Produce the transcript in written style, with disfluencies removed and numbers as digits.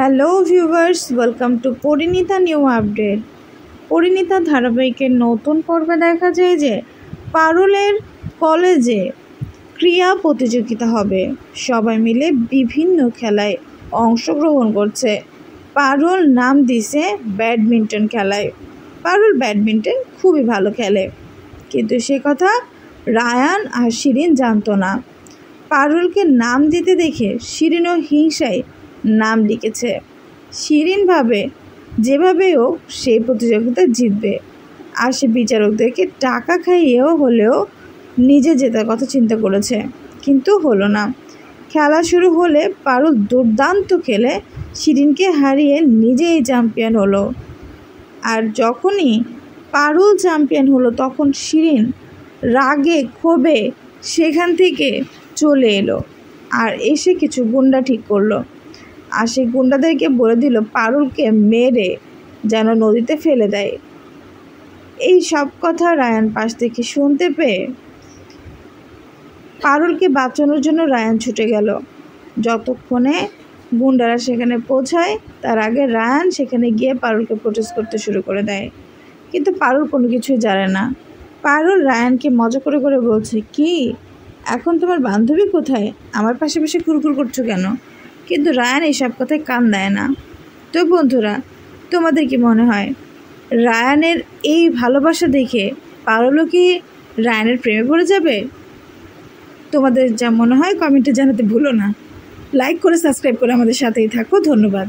Hello viewers, welcome to Parineeta new update. Parineeta ধারাবাহিকের নতুন পর্বে দেখা যায় যে পারুলের কলেজে ক্রীড়া প্রতিযোগিতা হবে। সবাই মিলে বিভিন্ন খেলায় অংশগ্রহণ করছে। পারুল নাম দিছে ব্যাডমিন্টন খেলায়। পারুল ব্যাডমিন্টন খুবই ভালো খেলে, কিন্তু সে কথা রায়ান আর শিরিন জানতো না। পারুলকে নাম দিতে দেখে শিরিনও হিংসায় নাম লিখেছে। শিরিন ভাবে যেভাবে হোক সেই প্রতিযোগিতা জিতবে, আর সে বিচারকদেরকে টাকা খাইয়েও হলেও নিজে জেতার কথা চিন্তা করেছে, কিন্তু হলো না। খেলা শুরু হলে পারুল দুর্দান্ত খেলে শিরিনকে হারিয়ে নিজেই চ্যাম্পিয়ন হলো। আর যখনই পারুল চ্যাম্পিয়ন হলো তখন শিরিন রাগে ক্ষোভে সেখান থেকে চলে এলো আর এসে কিছু গুন্ডা ঠিক করলো। আর সেই গুন্ডাদেরকে বলে দিল পারুলকে মেরে যেন নদীতে ফেলে দেয়। এই সব কথা রায়ান পাশ থেকে শুনতে পেয়ে পারুলকে বাঁচানোর জন্য রায়ান ছুটে গেল। যতক্ষণে গুন্ডারা সেখানে পৌঁছায় তার আগে রায়ান সেখানে গিয়ে পারুলকে প্রোটেস্ট করতে শুরু করে দেয়, কিন্তু পারুল কোনো কিছুই জানে না। পারুল রায়ানকে মজা করে করে বলছে, কি এখন তোমার বান্ধবী কোথায়? আমার পাশে পাশে ঘুরঘুর করছো কেন? কিন্তু রায়ান এসব কথায় কান দেয় না। তো বন্ধুরা, তোমাদের কি মনে হয় রায়ানের এই ভালোবাসা দেখে পারুলও কি রায়ানের প্রেমে পড়ে যাবে? তোমাদের যা মনে হয় কমেন্টে জানাতে ভুলো না। লাইক করে সাবস্ক্রাইব করে আমাদের সাথেই থাকো। ধন্যবাদ।